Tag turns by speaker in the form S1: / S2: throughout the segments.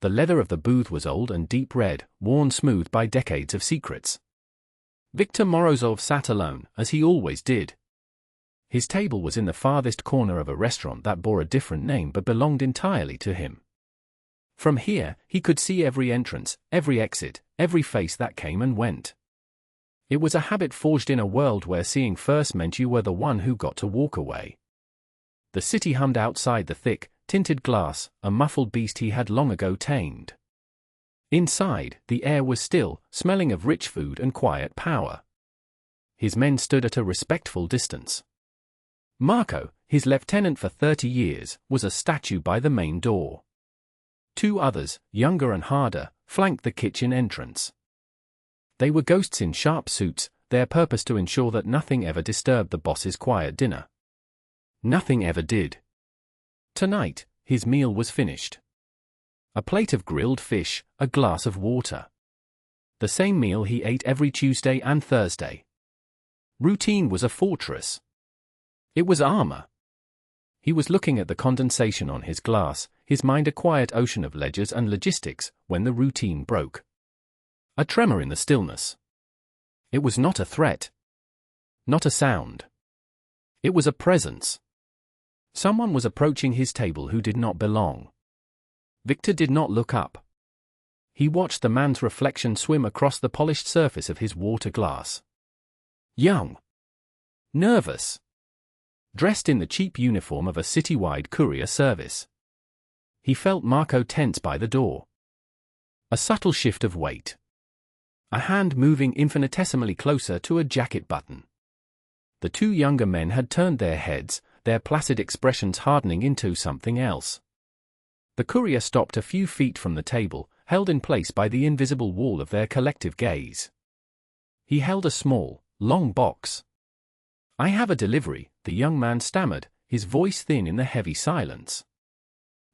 S1: The leather of the booth was old and deep red, worn smooth by decades of secrets. Viktor Morozov sat alone, as he always did. His table was in the farthest corner of a restaurant that bore a different name but belonged entirely to him. From here, he could see every entrance, every exit, every face that came and went. It was a habit forged in a world where seeing first meant you were the one who got to walk away. The city hummed outside the thick, tinted glass, a muffled beast he had long ago tamed. Inside, the air was still, smelling of rich food and quiet power. His men stood at a respectful distance. Marco, his lieutenant for 30 years, was a statue by the main door. 2 others, younger and harder, flanked the kitchen entrance. They were ghosts in sharp suits, their purpose to ensure that nothing ever disturbed the boss's quiet dinner. Nothing ever did. Tonight, his meal was finished. A plate of grilled fish, a glass of water. The same meal he ate every Tuesday and Thursday. Routine was a fortress. It was armor. He was looking at the condensation on his glass, his mind a quiet ocean of ledgers and logistics, when the routine broke. A tremor in the stillness. It was not a threat. Not a sound. It was a presence. Someone was approaching his table who did not belong. Viktor did not look up. He watched the man's reflection swim across the polished surface of his water glass. Young. Nervous. Dressed in the cheap uniform of a citywide courier service. He felt Marco tense by the door. A subtle shift of weight. A hand moving infinitesimally closer to a jacket button. The 2 younger men had turned their heads, their placid expressions hardening into something else. The courier stopped a few feet from the table, held in place by the invisible wall of their collective gaze. He held a small, long box. "I have a delivery," the young man stammered, his voice thin in the heavy silence.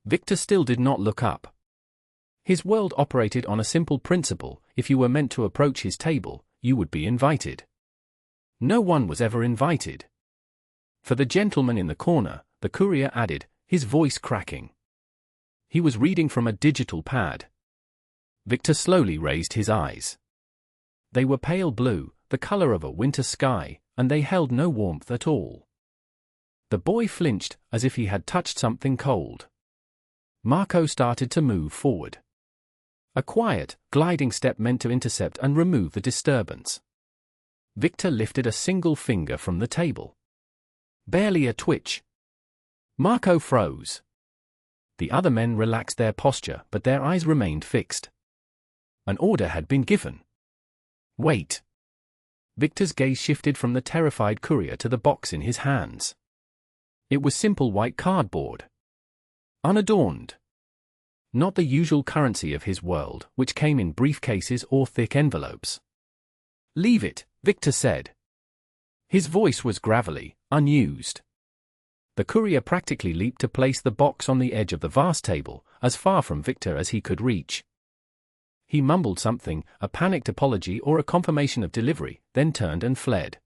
S1: Viktor still did not look up. His world operated on a simple principle: if you were meant to approach his table, you would be invited. No one was ever invited. "For the gentleman in the corner," the courier added, his voice cracking. He was reading from a digital pad. Viktor slowly raised his eyes. They were pale blue, the color of a winter sky, and they held no warmth at all. The boy flinched, as if he had touched something cold. Marco started to move forward. A quiet, gliding step meant to intercept and remove the disturbance. Viktor lifted a single finger from the table. Barely a twitch. Marco froze. The other men relaxed their posture, but their eyes remained fixed. An order had been given. Wait. Viktor's gaze shifted from the terrified courier to the box in his hands. It was simple white cardboard. Unadorned. Not the usual currency of his world, which came in briefcases or thick envelopes. "Leave it," Viktor said. His voice was gravelly, unused. The courier practically leaped to place the box on the edge of the vast table, as far from Viktor as he could reach. He mumbled something, a panicked apology or a confirmation of delivery, then turned and fled.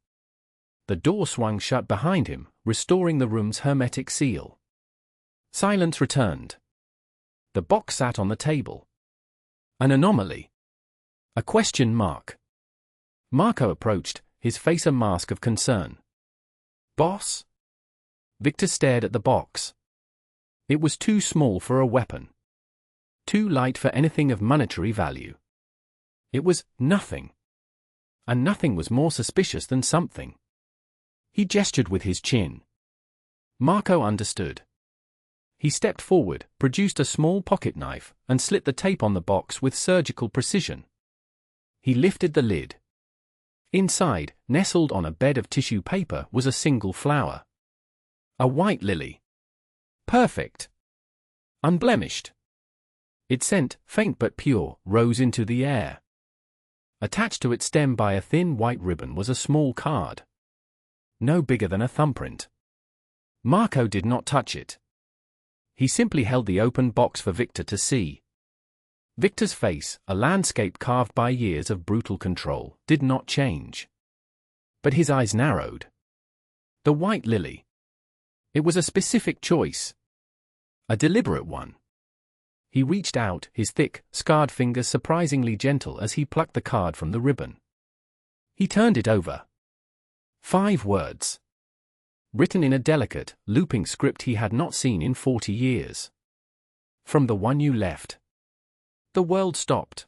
S1: The door swung shut behind him, restoring the room's hermetic seal. Silence returned. The box sat on the table. An anomaly. A question mark. Marco approached, his face a mask of concern. "Boss?" Viktor stared at the box. It was too small for a weapon. Too light for anything of monetary value. It was nothing. And nothing was more suspicious than something. He gestured with his chin. Marco understood. He stepped forward, produced a small pocket knife, and slit the tape on the box with surgical precision. He lifted the lid. Inside, nestled on a bed of tissue paper, was a single flower. A white lily. Perfect. Unblemished. Its scent, faint but pure, rose into the air. Attached to its stem by a thin white ribbon was a small card. No bigger than a thumbprint. Marco did not touch it. He simply held the open box for Viktor to see. Viktor's face, a landscape carved by years of brutal control, did not change. But his eyes narrowed. The white lily. It was a specific choice. A deliberate one. He reached out, his thick, scarred fingers surprisingly gentle as he plucked the card from the ribbon. He turned it over. 5 words. Written in a delicate, looping script he had not seen in 40 years. From the one you left. The world stopped.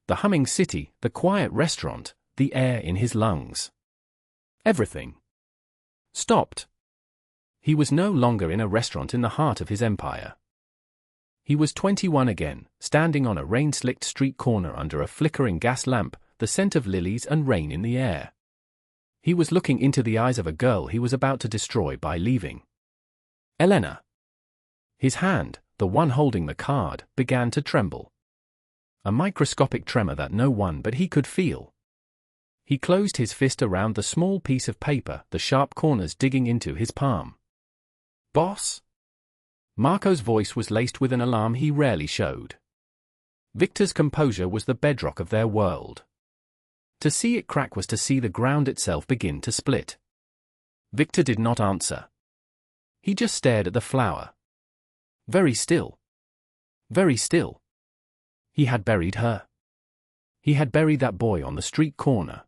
S1: The humming city, the quiet restaurant, the air in his lungs. Everything stopped. He was no longer in a restaurant in the heart of his empire. He was 21 again, standing on a rain-slicked street corner under a flickering gas lamp, the scent of lilies and rain in the air. He was looking into the eyes of a girl he was about to destroy by leaving. Elena. His hand, the one holding the card, began to tremble. A microscopic tremor that no one but he could feel. He closed his fist around the small piece of paper, the sharp corners digging into his palm. Boss? Marco's voice was laced with an alarm he rarely showed. Victor's composure was the bedrock of their world. To see it crack was to see the ground itself begin to split. Victor did not answer. He just stared at the flower. Very still. Very still. He had buried her. He had buried that boy on the street corner.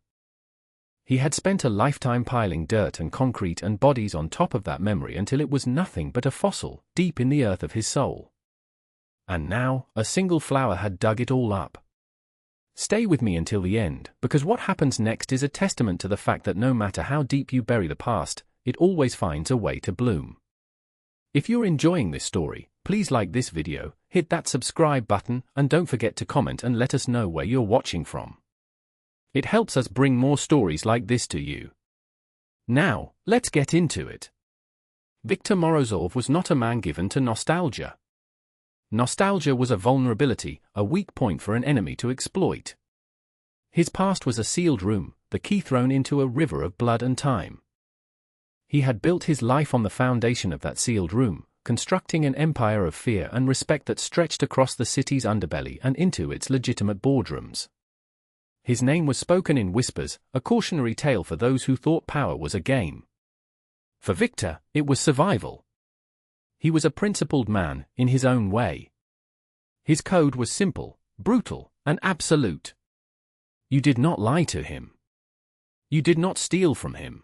S1: He had spent a lifetime piling dirt and concrete and bodies on top of that memory until it was nothing but a fossil, deep in the earth of his soul. And now, a single flower had dug it all up. Stay with me until the end, because what happens next is a testament to the fact that no matter how deep you bury the past, it always finds a way to bloom. If you're enjoying this story, please like this video, hit that subscribe button, and don't forget to comment and let us know where you're watching from. It helps us bring more stories like this to you. Now, let's get into it. Viktor Morozov was not a man given to nostalgia. Nostalgia was a vulnerability, a weak point for an enemy to exploit. His past was a sealed room, the key thrown into a river of blood and time. He had built his life on the foundation of that sealed room, constructing an empire of fear and respect that stretched across the city's underbelly and into its legitimate boardrooms. His name was spoken in whispers, a cautionary tale for those who thought power was a game. For Victor, it was survival. He was a principled man, in his own way. His code was simple, brutal, and absolute. You did not lie to him. You did not steal from him.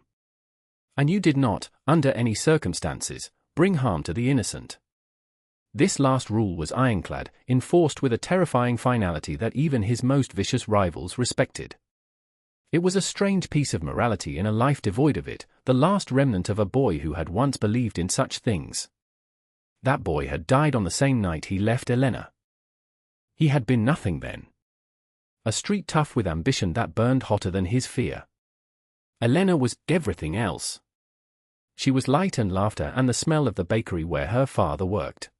S1: And you did not, under any circumstances, bring harm to the innocent. This last rule was ironclad, enforced with a terrifying finality that even his most vicious rivals respected. It was a strange piece of morality in a life devoid of it, the last remnant of a boy who had once believed in such things. That boy had died on the same night he left Elena. He had been nothing then. A street tough with ambition that burned hotter than his fear. Elena was everything else. She was light and laughter and the smell of the bakery where her father worked.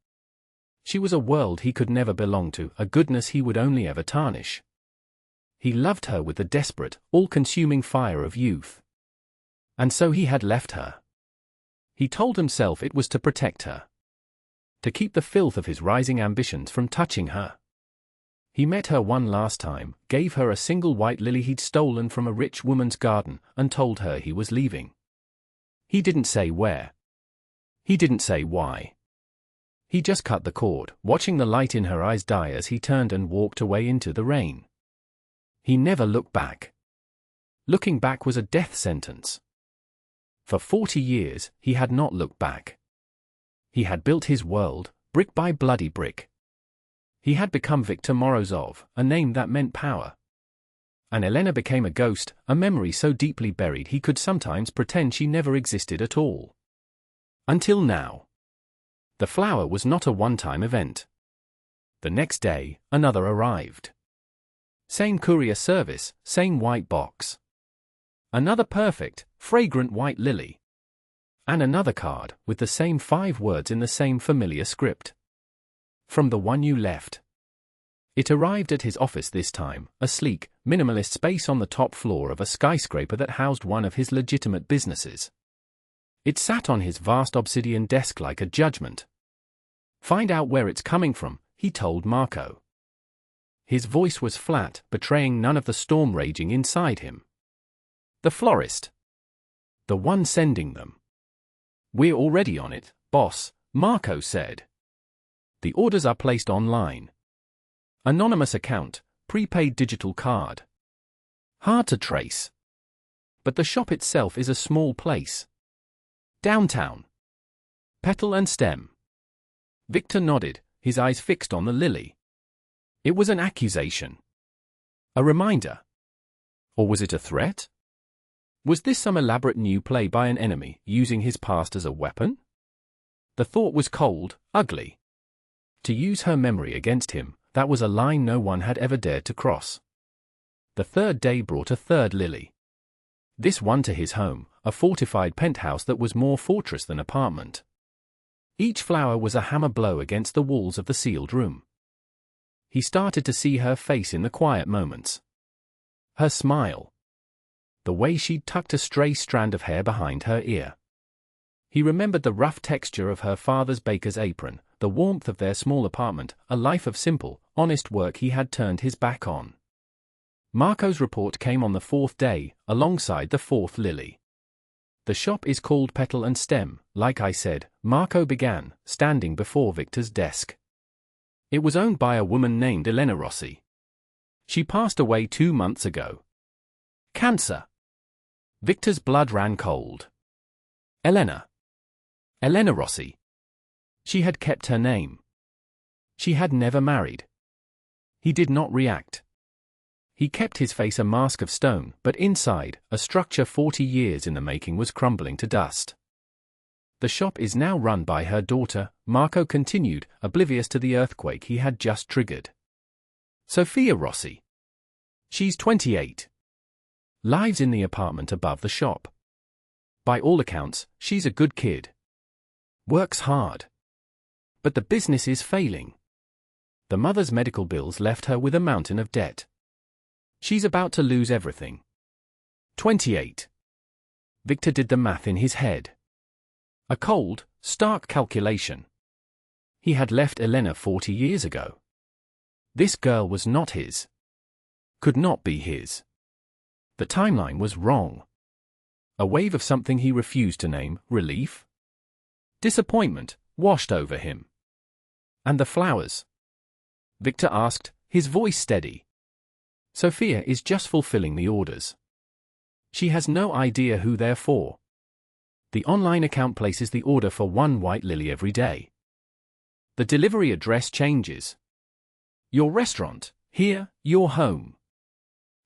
S1: She was a world he could never belong to, a goodness he would only ever tarnish. He loved her with the desperate, all-consuming fire of youth. And so he had left her. He told himself it was to protect her. To keep the filth of his rising ambitions from touching her. He met her one last time, gave her a single white lily he'd stolen from a rich woman's garden, and told her he was leaving. He didn't say where. He didn't say why. He just cut the cord, watching the light in her eyes die as he turned and walked away into the rain. He never looked back. Looking back was a death sentence. For 40 years, he had not looked back. He had built his world, brick by bloody brick. He had become Viktor Morozov, a name that meant power. And Elena became a ghost, a memory so deeply buried he could sometimes pretend she never existed at all. Until now. The flower was not a one-time event. The next day, another arrived. Same courier service, same white box. Another perfect, fragrant white lily. And another card, with the same 5 words in the same familiar script. From the one you left. It arrived at his office this time, a sleek, minimalist space on the top floor of a skyscraper that housed one of his legitimate businesses. It sat on his vast obsidian desk like a judgment. Find out where it's coming from, he told Marco. His voice was flat, betraying none of the storm raging inside him. The florist. The one sending them. We're already on it, boss, Marco said. The orders are placed online. Anonymous account, prepaid digital card. Hard to trace. But the shop itself is a small place. Downtown. Petal and stem. Victor nodded, his eyes fixed on the lily. It was an accusation. A reminder. Or was it a threat? Was this some elaborate new play by an enemy, using his past as a weapon? The thought was cold, ugly. To use her memory against him, that was a line no one had ever dared to cross. The third day brought a third lily. This one to his home, a fortified penthouse that was more fortress than apartment. Each flower was a hammer blow against the walls of the sealed room. He started to see her face in the quiet moments. Her smile. The way she'd tucked a stray strand of hair behind her ear. He remembered the rough texture of her father's baker's apron, the warmth of their small apartment, a life of simple, honest work he had turned his back on. Marco's report came on the fourth day, alongside the fourth lily. The shop is called Petal and Stem, like I said, Marco began, standing before Victor's desk. It was owned by a woman named Elena Rossi. She passed away 2 months ago. Cancer. Victor's blood ran cold. Elena. Elena Rossi. She had kept her name. She had never married. He did not react. He kept his face a mask of stone, but inside, a structure 40 years in the making was crumbling to dust. The shop is now run by her daughter, Marco continued, oblivious to the earthquake he had just triggered. Sophia Rossi. She's 28. Lives in the apartment above the shop. By all accounts, she's a good kid. Works hard. But the business is failing. The mother's medical bills left her with a mountain of debt. She's about to lose everything. 28. Victor did the math in his head. A cold, stark calculation. He had left Elena 40 years ago. This girl was not his. Could not be his. The timeline was wrong. A wave of something he refused to name, relief? Disappointment, washed over him. And the flowers? Victor asked, his voice steady. Sophia is just fulfilling the orders. She has no idea who they're for. The online account places the order for 1 white lily every day. The delivery address changes. Your restaurant, here, your home.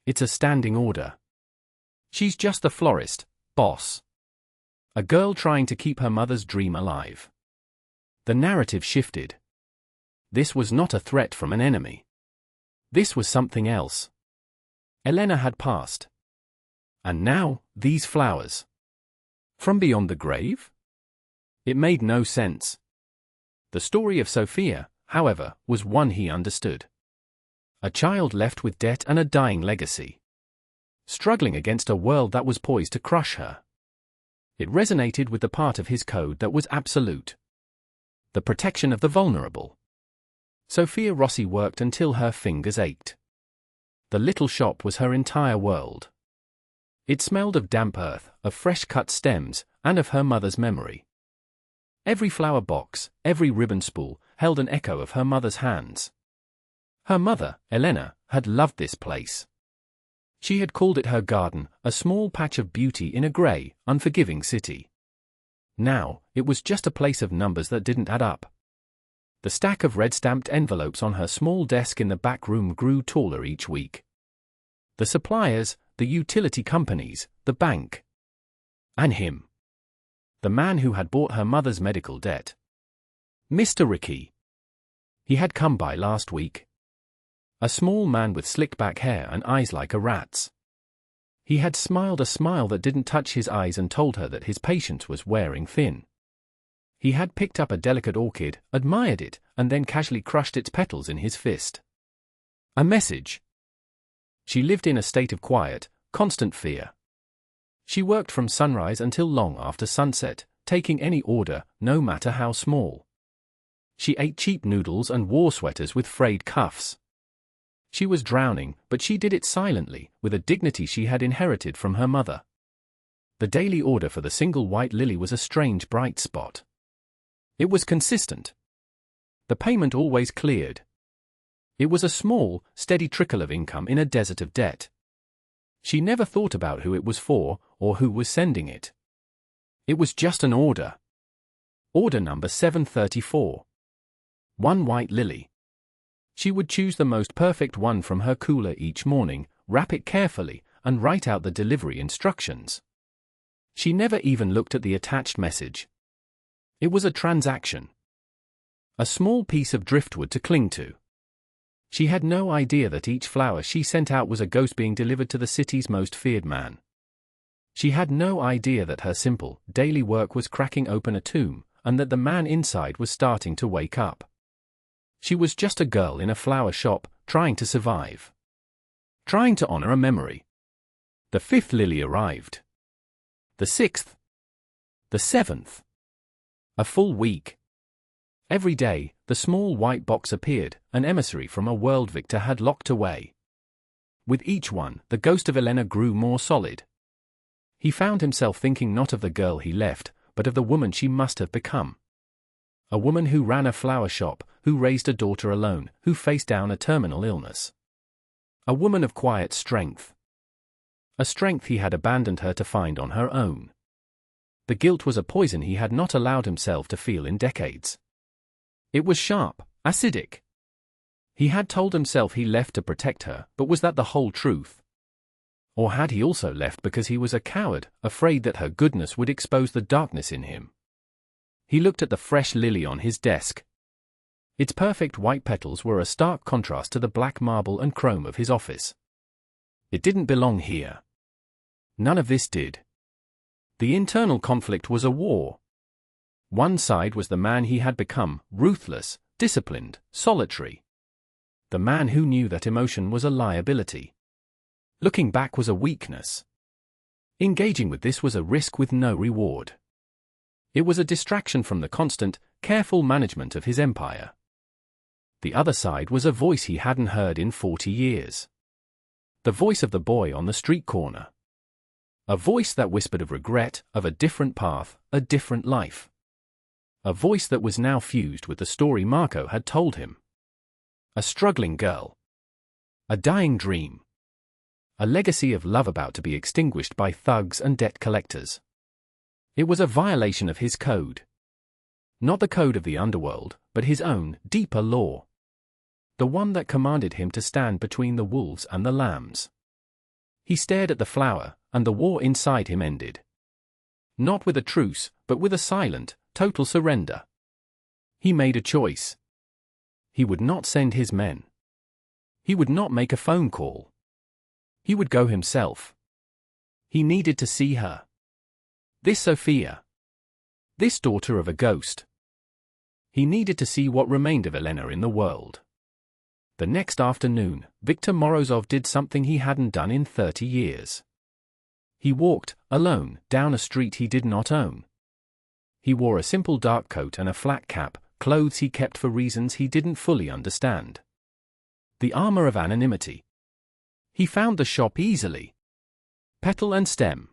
S1: It's a standing order. She's just the florist, boss. A girl trying to keep her mother's dream alive. The narrative shifted. This was not a threat from an enemy. This was something else. Elena had passed. And now, these flowers. From beyond the grave? It made no sense. The story of Sophia, however, was one he understood. A child left with debt and a dying legacy. Struggling against a world that was poised to crush her. It resonated with the part of his code that was absolute. The protection of the vulnerable. Sophia Rossi worked until her fingers ached. The little shop was her entire world. It smelled of damp earth, of fresh-cut stems, and of her mother's memory. Every flower box, every ribbon spool, held an echo of her mother's hands. Her mother, Elena, had loved this place. She had called it her garden, a small patch of beauty in a grey, unforgiving city. Now, it was just a place of numbers that didn't add up. The stack of red-stamped envelopes on her small desk in the back room grew taller each week. The suppliers, the utility companies, the bank. And him. The man who had bought her mother's medical debt. Mr. Ricky. He had come by last week. A small man with slick-back hair and eyes like a rat's. He had smiled a smile that didn't touch his eyes and told her that his patience was wearing thin. He had picked up a delicate orchid, admired it, and then casually crushed its petals in his fist. A message. She lived in a state of quiet, constant fear. She worked from sunrise until long after sunset, taking any order, no matter how small. She ate cheap noodles and wore sweaters with frayed cuffs. She was drowning, but she did it silently, with a dignity she had inherited from her mother. The daily order for the single white lily was a strange bright spot. It was consistent. The payment always cleared. It was a small, steady trickle of income in a desert of debt. She never thought about who it was for, or who was sending it. It was just an order. Order number 734. One white lily. She would choose the most perfect one from her cooler each morning, wrap it carefully, and write out the delivery instructions. She never even looked at the attached message. It was a transaction. A small piece of driftwood to cling to. She had no idea that each flower she sent out was a ghost being delivered to the city's most feared man. She had no idea that her simple, daily work was cracking open a tomb, and that the man inside was starting to wake up. She was just a girl in a flower shop, trying to survive. Trying to honor a memory. The 5th lily arrived. The 6th. The 7th. A full week. Every day, the small white box appeared, an emissary from a world Victor had locked away. With each one, the ghost of Elena grew more solid. He found himself thinking not of the girl he left, but of the woman she must have become. A woman who ran a flower shop, who raised a daughter alone, who faced down a terminal illness. A woman of quiet strength. A strength he had abandoned her to find on her own. The guilt was a poison he had not allowed himself to feel in decades. It was sharp, acidic. He had told himself he left to protect her, but was that the whole truth? Or had he also left because he was a coward, afraid that her goodness would expose the darkness in him? He looked at the fresh lily on his desk. Its perfect white petals were a stark contrast to the black marble and chrome of his office. It didn't belong here. None of this did. The internal conflict was a war. One side was the man he had become, ruthless, disciplined, solitary. The man who knew that emotion was a liability. Looking back was a weakness. Engaging with this was a risk with no reward. It was a distraction from the constant, careful management of his empire. The other side was a voice he hadn't heard in 40 years. The voice of the boy on the street corner. A voice that whispered of regret, of a different path, a different life. A voice that was now fused with the story Marco had told him. A struggling girl. A dying dream. A legacy of love about to be extinguished by thugs and debt collectors. It was a violation of his code. Not the code of the underworld, but his own, deeper law. The one that commanded him to stand between the wolves and the lambs. He stared at the flower, and the war inside him ended. Not with a truce, but with a silent, total surrender. He made a choice. He would not send his men. He would not make a phone call. He would go himself. He needed to see her. This Sophia. This daughter of a ghost. He needed to see what remained of Elena in the world. The next afternoon, Viktor Morozov did something he hadn't done in 30 years. He walked, alone, down a street he did not own. He wore a simple dark coat and a flat cap, clothes he kept for reasons he didn't fully understand. The armor of anonymity. He found the shop easily. Petal and stem.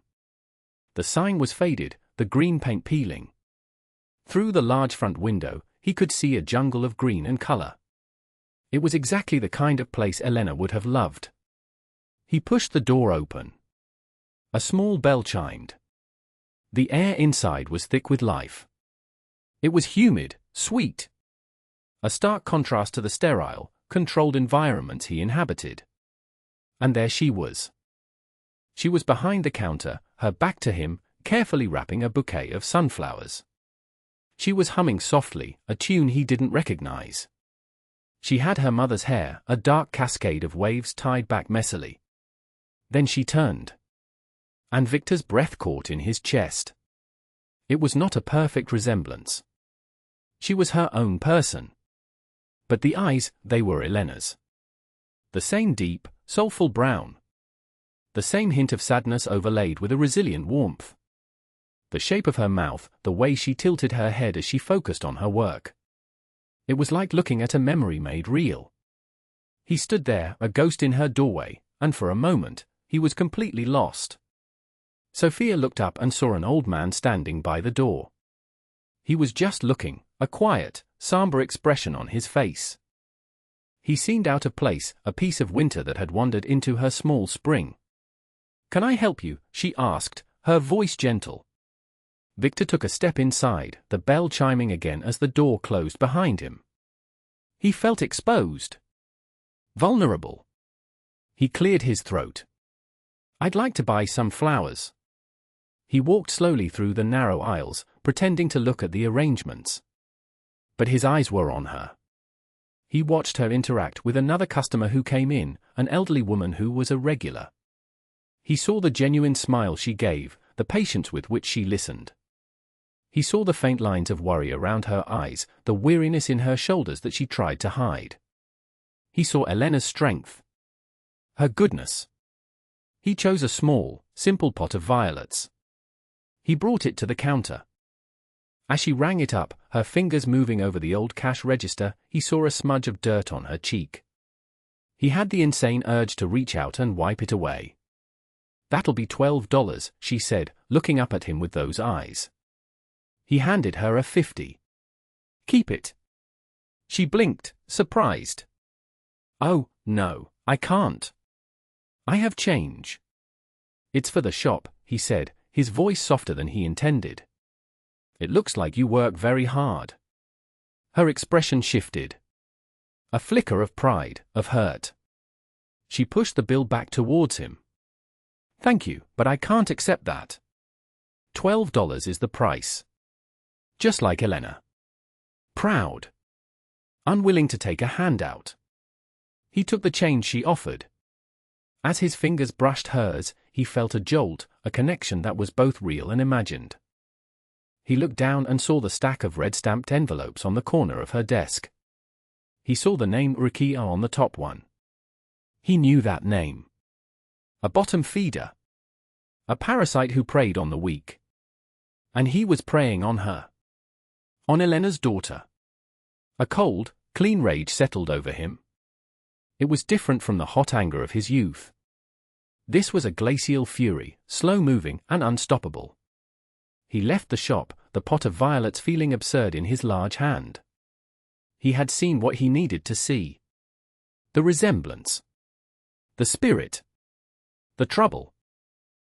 S1: The sign was faded, the green paint peeling. Through the large front window, he could see a jungle of green and color. It was exactly the kind of place Elena would have loved. He pushed the door open. A small bell chimed. The air inside was thick with life. It was humid, sweet. A stark contrast to the sterile, controlled environments he inhabited. And there she was. She was behind the counter, her back to him, carefully wrapping a bouquet of sunflowers. She was humming softly, a tune he didn't recognize. She had her mother's hair, a dark cascade of waves tied back messily. Then she turned. And Victor's breath caught in his chest. It was not a perfect resemblance. She was her own person. But the eyes, they were Elena's. The same deep, soulful brown. The same hint of sadness overlaid with a resilient warmth. The shape of her mouth, the way she tilted her head as she focused on her work. It was like looking at a memory made real. He stood there, a ghost in her doorway, and for a moment, he was completely lost. Sophia looked up and saw an old man standing by the door. He was just looking, a quiet, somber expression on his face. He seemed out of place, a piece of winter that had wandered into her small spring. "Can I help you?" she asked, her voice gentle. Victor took a step inside, the bell chiming again as the door closed behind him. He felt exposed. Vulnerable. He cleared his throat. "I'd like to buy some flowers." He walked slowly through the narrow aisles, pretending to look at the arrangements. But his eyes were on her. He watched her interact with another customer who came in, an elderly woman who was a regular. He saw the genuine smile she gave, the patience with which she listened. He saw the faint lines of worry around her eyes, the weariness in her shoulders that she tried to hide. He saw Elena's strength. Her goodness. He chose a small, simple pot of violets. He brought it to the counter. As she rang it up, her fingers moving over the old cash register, he saw a smudge of dirt on her cheek. He had the insane urge to reach out and wipe it away. "That'll be $12, she said, looking up at him with those eyes. He handed her a 50. "Keep it." She blinked, surprised. "Oh, no, I can't. I have change." "It's for the shop," he said, his voice softer than he intended. "It looks like you work very hard." Her expression shifted. A flicker of pride, of hurt. She pushed the bill back towards him. "Thank you, but I can't accept that. $12 is the price." Just like Elena. Proud. Unwilling to take a handout. He took the change she offered. As his fingers brushed hers, he felt a jolt, a connection that was both real and imagined. He looked down and saw the stack of red-stamped envelopes on the corner of her desk. He saw the name Rukia on the top one. He knew that name. A bottom feeder. A parasite who preyed on the weak. And he was preying on her. On Elena's daughter. A cold, clean rage settled over him. It was different from the hot anger of his youth. This was a glacial fury, slow-moving and unstoppable. He left the shop, the pot of violets feeling absurd in his large hand. He had seen what he needed to see. The resemblance. The spirit. The trouble.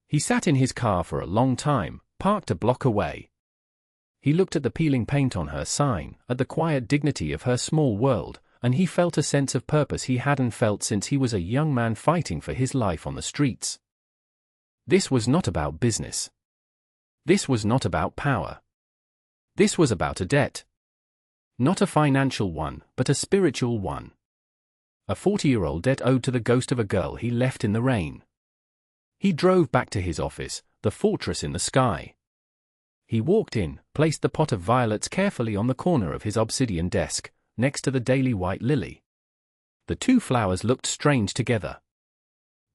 S1: He sat in his car for a long time, parked a block away. He looked at the peeling paint on her sign, at the quiet dignity of her small world, and he felt a sense of purpose he hadn't felt since he was a young man fighting for his life on the streets. This was not about business. This was not about power. This was about a debt. Not a financial one, but a spiritual one. A 40-year-old debt owed to the ghost of a girl he left in the rain. He drove back to his office, the fortress in the sky. He walked in, placed the pot of violets carefully on the corner of his obsidian desk, next to the daily white lily. The two flowers looked strange together.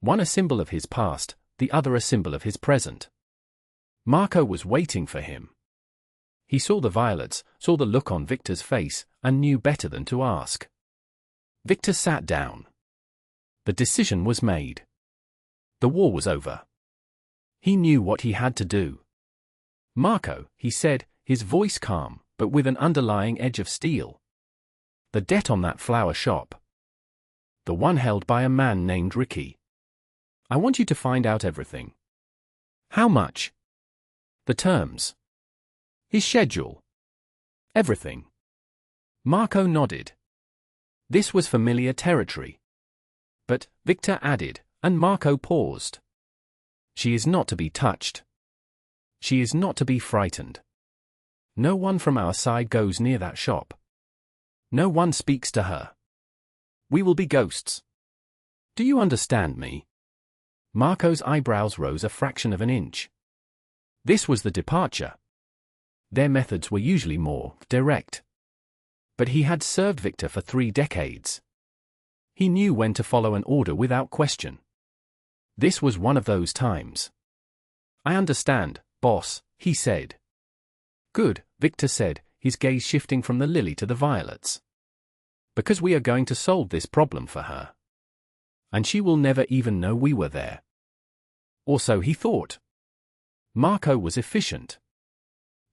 S1: One a symbol of his past, the other a symbol of his present. Marco was waiting for him. He saw the violets, saw the look on Victor's face, and knew better than to ask. Victor sat down. The decision was made. The war was over. He knew what he had to do. "Marco," he said, his voice calm, but with an underlying edge of steel. "The debt on that flower shop. The one held by a man named Ricky. I want you to find out everything." "How much?" "The terms. His schedule. Everything." Marco nodded. This was familiar territory. "But," Victor added, and Marco paused. "She is not to be touched. She is not to be frightened. No one from our side goes near that shop. No one speaks to her. We will be ghosts. Do you understand me?" Marco's eyebrows rose a fraction of an inch. This was the departure. Their methods were usually more direct. But he had served Victor for 3 decades. He knew when to follow an order without question. This was one of those times. "I understand, boss," he said. "Good," Victor said, his gaze shifting from the lily to the violets. "Because we are going to solve this problem for her. And she will never even know we were there." Or so he thought. Marco was efficient.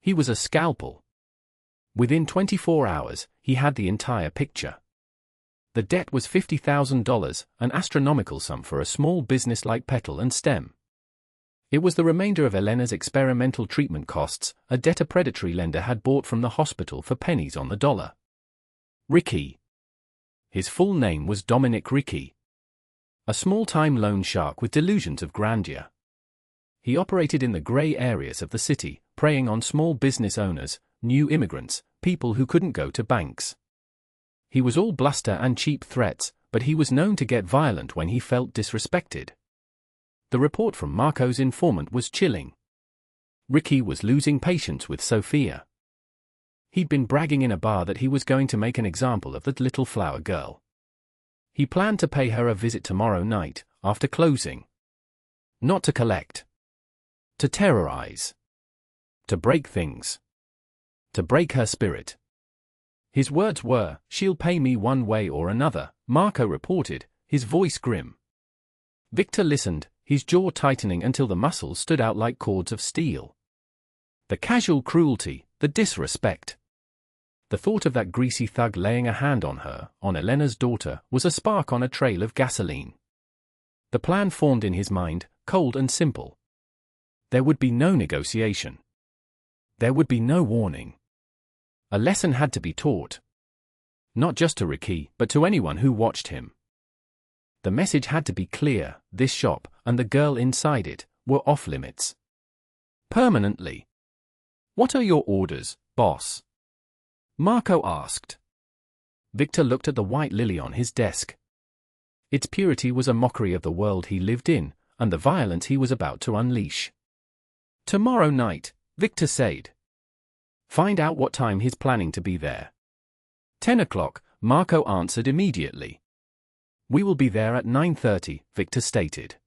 S1: He was a scalpel. Within 24 hours, he had the entire picture. The debt was $50,000, an astronomical sum for a small business like Petal and Stem. It was the remainder of Elena's experimental treatment costs, a debt a predatory lender had bought from the hospital for pennies on the dollar. Ricky. His full name was Dominic Ricky. A small-time loan shark with delusions of grandeur. He operated in the grey areas of the city, preying on small business owners, new immigrants, people who couldn't go to banks. He was all bluster and cheap threats, but he was known to get violent when he felt disrespected. The report from Marco's informant was chilling. Ricky was losing patience with Sophia. He'd been bragging in a bar that he was going to make an example of that little flower girl. He planned to pay her a visit tomorrow night, after closing. Not to collect. To terrorize. To break things. To break her spirit. His words were, "She'll pay me one way or another," Marco reported, his voice grim. Victor listened, his jaw tightening until the muscles stood out like cords of steel. The casual cruelty, the disrespect. The thought of that greasy thug laying a hand on her, on Elena's daughter, was a spark on a trail of gasoline. The plan formed in his mind, cold and simple. There would be no negotiation. There would be no warning. A lesson had to be taught. Not just to Ricky, but to anyone who watched him. The message had to be clear: this shop, and the girl inside it, were off limits. Permanently. "What are your orders, boss?" Marco asked. Victor looked at the white lily on his desk. Its purity was a mockery of the world he lived in, and the violence he was about to unleash. "Tomorrow night," Victor said. "Find out what time he's planning to be there." 10 o'clock, Marco answered immediately. "We will be there at 9:30, Victor stated.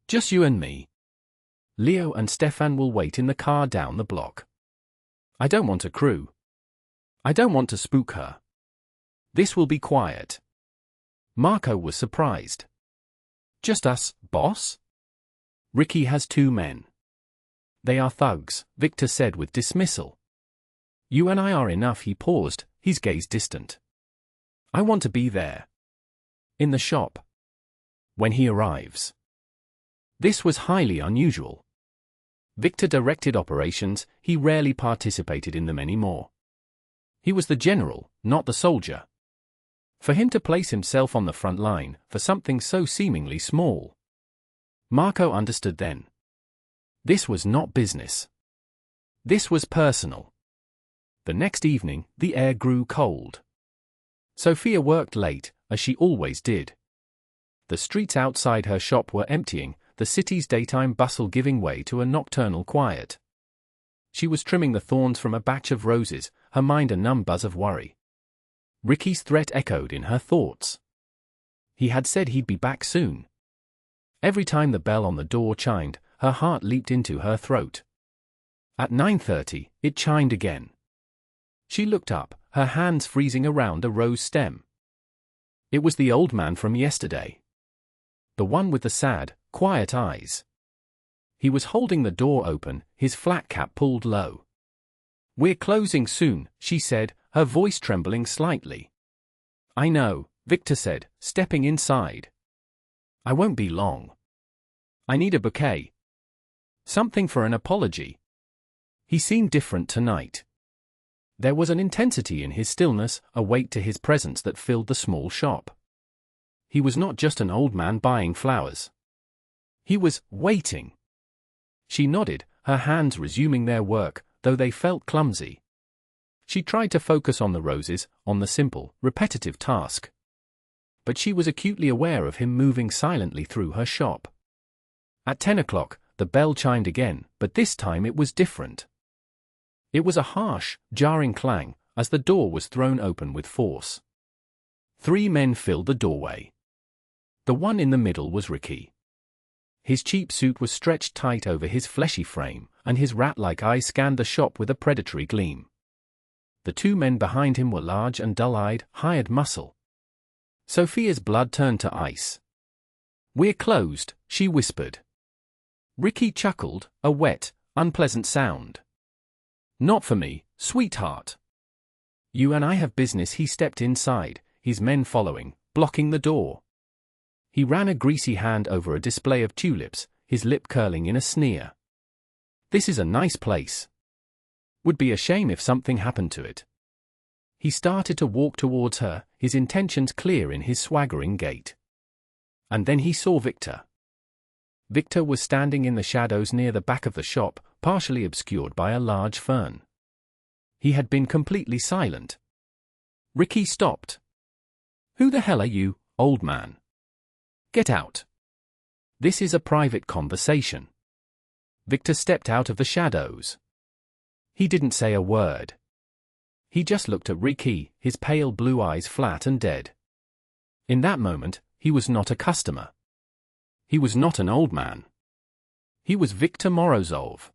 S1: "Just you and me. Leo and Stefan will wait in the car down the block. I don't want a crew. I don't want to spook her. This will be quiet." Marco was surprised. "Just us, boss?" "Ricky has 2 men. They are thugs," Victor said with dismissal. "You and I are enough." He paused, his gaze distant. "I want to be there. In the shop. When he arrives." This was highly unusual. Victor directed operations, he rarely participated in them anymore. He was the general, not the soldier. For him to place himself on the front line, for something so seemingly small. Marco understood then. This was not business. This was personal. The next evening, the air grew cold. Sophia worked late, as she always did. The streets outside her shop were emptying, the city's daytime bustle giving way to a nocturnal quiet. She was trimming the thorns from a batch of roses, her mind a numb buzz of worry. Ricky's threat echoed in her thoughts. He had said he'd be back soon. Every time the bell on the door chimed, her heart leaped into her throat. At 9:30, it chimed again. She looked up, her hands freezing around a rose stem. It was the old man from yesterday. The one with the sad, quiet eyes. He was holding the door open, his flat cap pulled low. "We're closing soon," she said, her voice trembling slightly. "I know," Victor said, stepping inside. "I won't be long. I need a bouquet. Something for an apology." He seemed different tonight. There was an intensity in his stillness, a weight to his presence that filled the small shop. He was not just an old man buying flowers. He was waiting. She nodded, her hands resuming their work, though they felt clumsy. She tried to focus on the roses, on the simple, repetitive task. But she was acutely aware of him moving silently through her shop. At 10 o'clock, the bell chimed again, but this time it was different. It was a harsh, jarring clang, as the door was thrown open with force. 3 men filled the doorway. The one in the middle was Ricky. His cheap suit was stretched tight over his fleshy frame, and his rat-like eyes scanned the shop with a predatory gleam. The 2 men behind him were large and dull-eyed, hired muscle. Sophia's blood turned to ice. "We're closed," she whispered. Ricky chuckled, a wet, unpleasant sound. "Not for me, sweetheart." You and I have business. He stepped inside, his men following, blocking the door. He ran a greasy hand over a display of tulips, his lip curling in a sneer. This is a nice place. Would be a shame if something happened to it. He started to walk towards her, his intentions clear in his swaggering gait. And then he saw Victor. Victor was standing in the shadows near the back of the shop, partially obscured by a large fern. He had been completely silent. Ricky stopped. Who the hell are you, old man? Get out. This is a private conversation. Victor stepped out of the shadows. He didn't say a word. He just looked at Ricky, his pale blue eyes flat and dead. In that moment, he was not a customer. He was not an old man. He was Victor Morozov.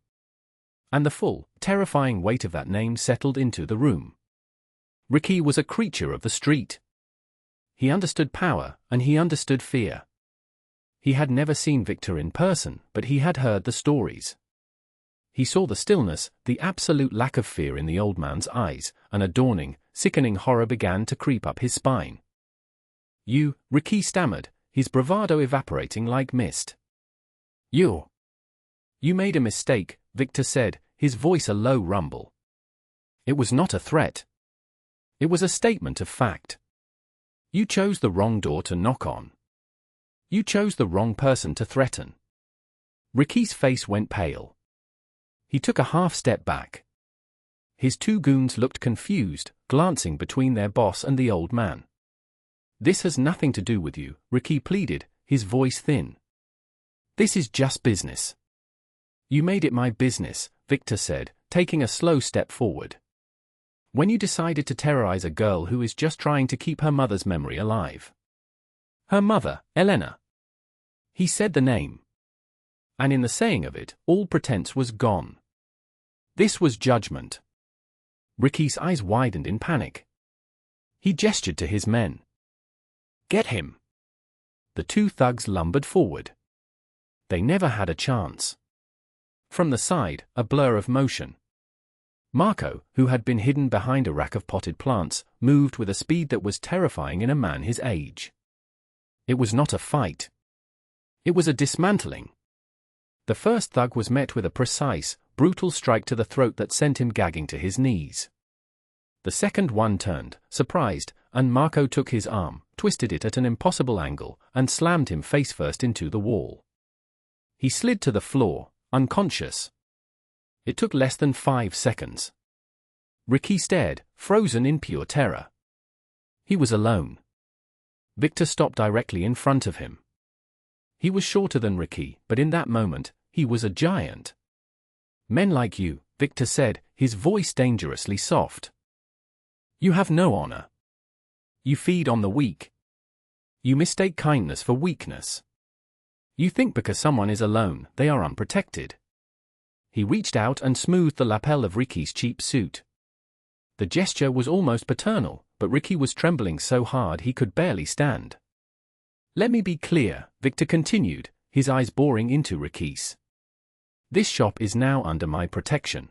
S1: And the full, terrifying weight of that name settled into the room. Ricky was a creature of the street. He understood power, and he understood fear. He had never seen Victor in person, but he had heard the stories. He saw the stillness, the absolute lack of fear in the old man's eyes, and a dawning, sickening horror began to creep up his spine. You, Ricky stammered, his bravado evaporating like mist. You made a mistake, Victor said, his voice a low rumble. It was not a threat. It was a statement of fact. You chose the wrong door to knock on. You chose the wrong person to threaten. Ricky's face went pale. He took a half step back. His two goons looked confused, glancing between their boss and the old man. This has nothing to do with you, Ricky pleaded, his voice thin. This is just business. You made it my business, Victor said, taking a slow step forward. When you decided to terrorize a girl who is just trying to keep her mother's memory alive. Her mother, Elena. He said the name. And in the saying of it, all pretense was gone. This was judgment. Ricky's eyes widened in panic. He gestured to his men. Get him. The two thugs lumbered forward. They never had a chance. From the side, a blur of motion. Marco, who had been hidden behind a rack of potted plants, moved with a speed that was terrifying in a man his age. It was not a fight. It was a dismantling. The first thug was met with a precise, brutal strike to the throat that sent him gagging to his knees. The second one turned, surprised, and Marco took his arm, twisted it at an impossible angle, and slammed him face first into the wall. He slid to the floor, unconscious. It took less than 5 seconds. Ricky stared, frozen in pure terror. He was alone. Victor stopped directly in front of him. He was shorter than Ricky, but in that moment, he was a giant. Men like you, Victor said, his voice dangerously soft. You have no honor. You feed on the weak. You mistake kindness for weakness. You think because someone is alone, they are unprotected. He reached out and smoothed the lapel of Ricky's cheap suit. The gesture was almost paternal, but Ricky was trembling so hard he could barely stand. Let me be clear, Victor continued, his eyes boring into Ricky's. This shop is now under my protection.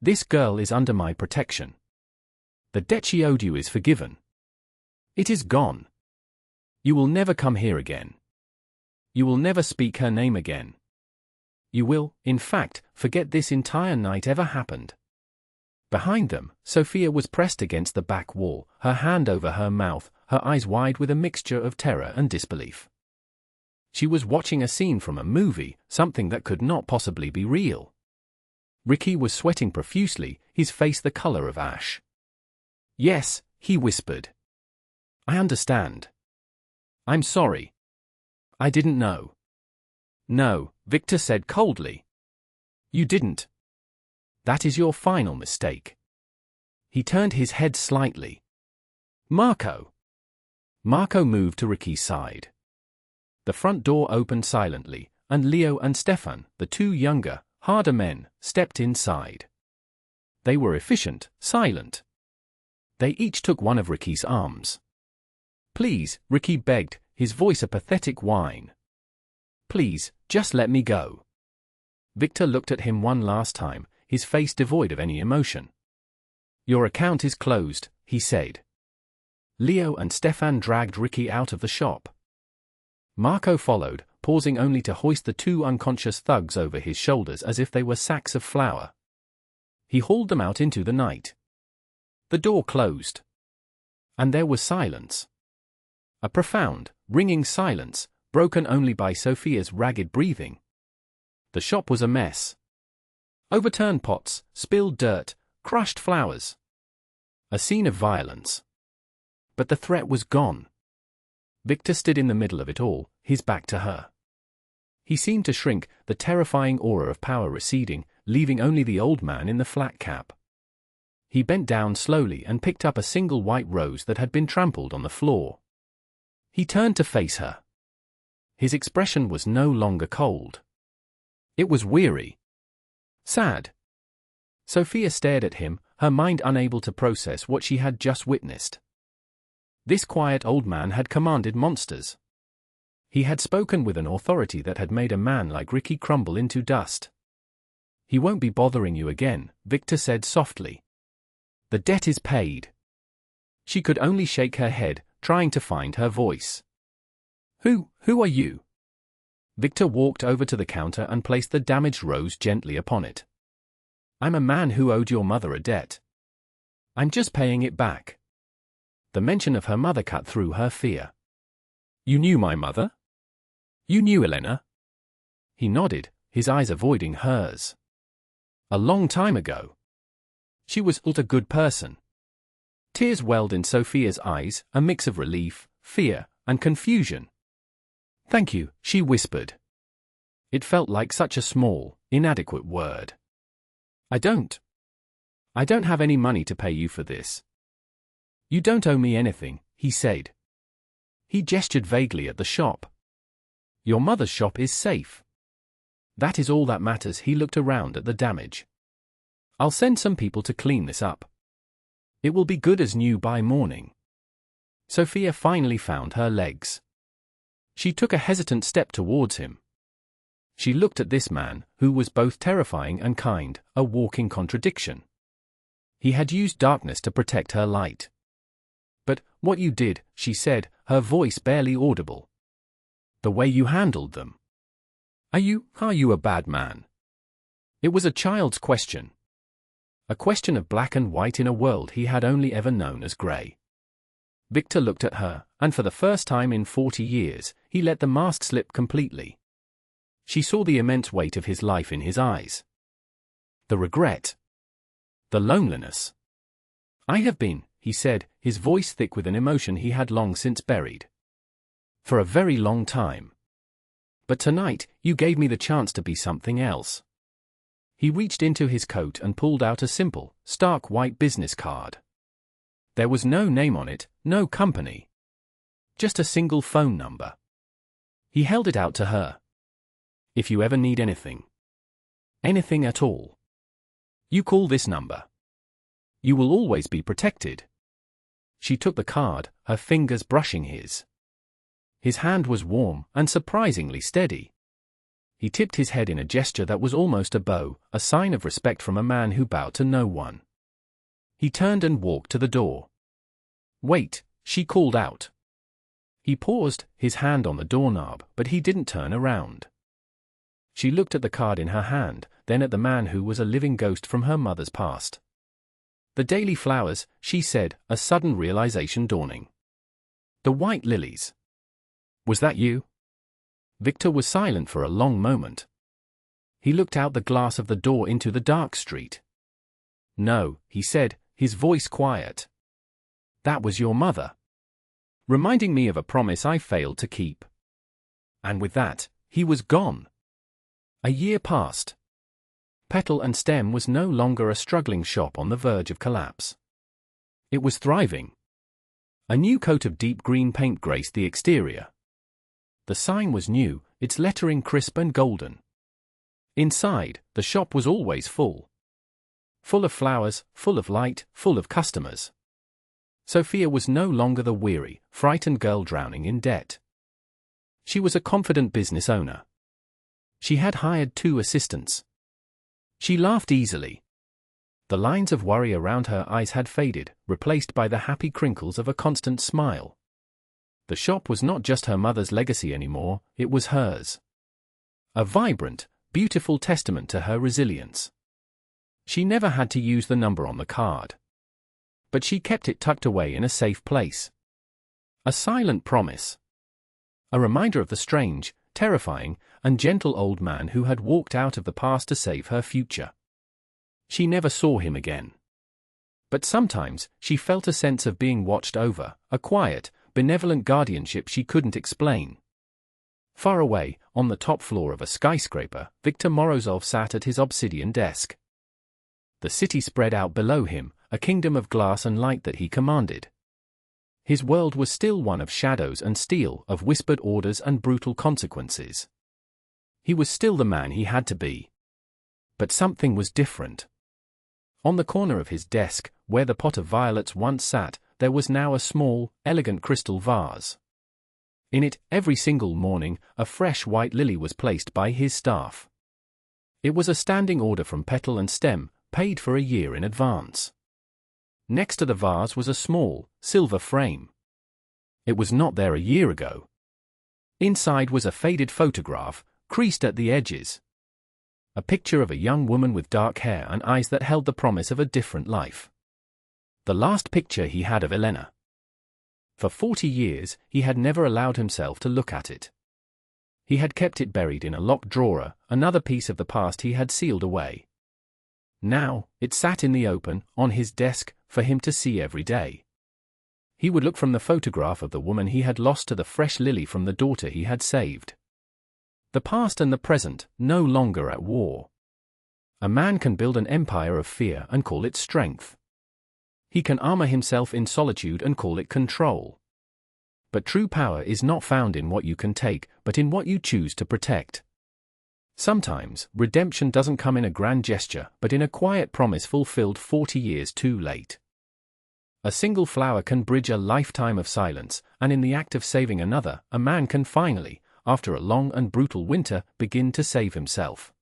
S1: This girl is under my protection. The debt she owed you is forgiven. It is gone. You will never come here again. You will never speak her name again. You will, in fact, forget this entire night ever happened. Behind them, Sophia was pressed against the back wall, her hand over her mouth, her eyes wide with a mixture of terror and disbelief. She was watching a scene from a movie, something that could not possibly be real. Ricky was sweating profusely, his face the color of ash. Yes, he whispered. I understand. I'm sorry. I didn't know. No, Victor said coldly. You didn't. That is your final mistake. He turned his head slightly. Marco. Marco moved to Ricky's side. The front door opened silently, and Leo and Stefan, the two younger, harder men, stepped inside. They were efficient, silent. They each took one of Ricky's arms. Please, Ricky begged, his voice a pathetic whine. Please, just let me go. Victor looked at him one last time, his face devoid of any emotion. Your account is closed, he said. Leo and Stefan dragged Ricky out of the shop. Marco followed, pausing only to hoist the two unconscious thugs over his shoulders as if they were sacks of flour. He hauled them out into the night. The door closed. And there was silence. A profound, ringing silence, broken only by Sophia's ragged breathing. The shop was a mess. Overturned pots, spilled dirt, crushed flowers. A scene of violence. But the threat was gone. Victor stood in the middle of it all, his back to her. He seemed to shrink, the terrifying aura of power receding, leaving only the old man in the flat cap. He bent down slowly and picked up a single white rose that had been trampled on the floor. He turned to face her. His expression was no longer cold. It was weary. Sad. Sophia stared at him, her mind unable to process what she had just witnessed. This quiet old man had commanded monsters. He had spoken with an authority that had made a man like Ricky crumble into dust. He won't be bothering you again, Victor said softly. The debt is paid. She could only shake her head, trying to find her voice. Who are you? Victor walked over to the counter and placed the damaged rose gently upon it. I'm a man who owed your mother a debt. I'm just paying it back. The mention of her mother cut through her fear. You knew my mother? You knew Elena? He nodded, his eyes avoiding hers. A long time ago. She was a good person. Tears welled in Sophia's eyes, a mix of relief, fear, and confusion. Thank you, she whispered. It felt like such a small, inadequate word. I don't have any money to pay you for this. You don't owe me anything, he said. He gestured vaguely at the shop. Your mother's shop is safe. That is all that matters. He looked around at the damage. I'll send some people to clean this up. It will be good as new by morning. Sophia finally found her legs. She took a hesitant step towards him. She looked at this man, who was both terrifying and kind, a walking contradiction. He had used darkness to protect her light. But what you did, she said, her voice barely audible. The way you handled them. Are you a bad man? It was a child's question. A question of black and white in a world he had only ever known as grey. Victor looked at her, and for the first time in 40 years, he let the mask slip completely. She saw the immense weight of his life in his eyes. The regret. The loneliness. I have been, he said, his voice thick with an emotion he had long since buried. For a very long time. But tonight, you gave me the chance to be something else. He reached into his coat and pulled out a simple, stark white business card. There was no name on it, no company. Just a single phone number. He held it out to her. If you ever need anything. Anything at all. You call this number. You will always be protected. She took the card, her fingers brushing his. His hand was warm and surprisingly steady. He tipped his head in a gesture that was almost a bow, a sign of respect from a man who bowed to no one. He turned and walked to the door. Wait, she called out. He paused, his hand on the doorknob, but he didn't turn around. She looked at the card in her hand, then at the man who was a living ghost from her mother's past. The daily flowers, she said, a sudden realization dawning. The white lilies. Was that you? Victor was silent for a long moment. He looked out the glass of the door into the dark street. No, he said, his voice quiet. That was your mother. Reminding me of a promise I failed to keep. And with that, he was gone. A year passed. Petal and Stem was no longer a struggling shop on the verge of collapse. It was thriving. A new coat of deep green paint graced the exterior. The sign was new, its lettering crisp and golden. Inside, the shop was always full. Full of flowers, full of light, full of customers. Sophia was no longer the weary, frightened girl drowning in debt. She was a confident business owner. She had hired 2 assistants. She laughed easily. The lines of worry around her eyes had faded, replaced by the happy crinkles of a constant smile. The shop was not just her mother's legacy anymore, it was hers. A vibrant, beautiful testament to her resilience. She never had to use the number on the card. But she kept it tucked away in a safe place. A silent promise. A reminder of the strange, terrifying, and gentle old man who had walked out of the past to save her future. She never saw him again. But sometimes she felt a sense of being watched over, a quiet, benevolent guardianship she couldn't explain. Far away, on the top floor of a skyscraper, Viktor Morozov sat at his obsidian desk. The city spread out below him, a kingdom of glass and light that he commanded. His world was still one of shadows and steel, of whispered orders and brutal consequences. He was still the man he had to be. But something was different. On the corner of his desk, where the pot of violets once sat, there was now a small, elegant crystal vase. In it, every single morning, a fresh white lily was placed by his staff. It was a standing order from petal and stem, paid for a year in advance. Next to the vase was a small, silver frame. It was not there a year ago. Inside was a faded photograph, creased at the edges. A picture of a young woman with dark hair and eyes that held the promise of a different life. The last picture he had of Elena. For 40 years, he had never allowed himself to look at it. He had kept it buried in a locked drawer, another piece of the past he had sealed away. Now, it sat in the open, on his desk, for him to see every day. He would look from the photograph of the woman he had lost to the fresh lily from the daughter he had saved. The past and the present, no longer at war. A man can build an empire of fear and call it strength. He can armor himself in solitude and call it control. But true power is not found in what you can take, but in what you choose to protect. Sometimes, redemption doesn't come in a grand gesture, but in a quiet promise fulfilled 40 years too late. A single flower can bridge a lifetime of silence, and in the act of saving another, a man can finally, after a long and brutal winter, begin to save himself.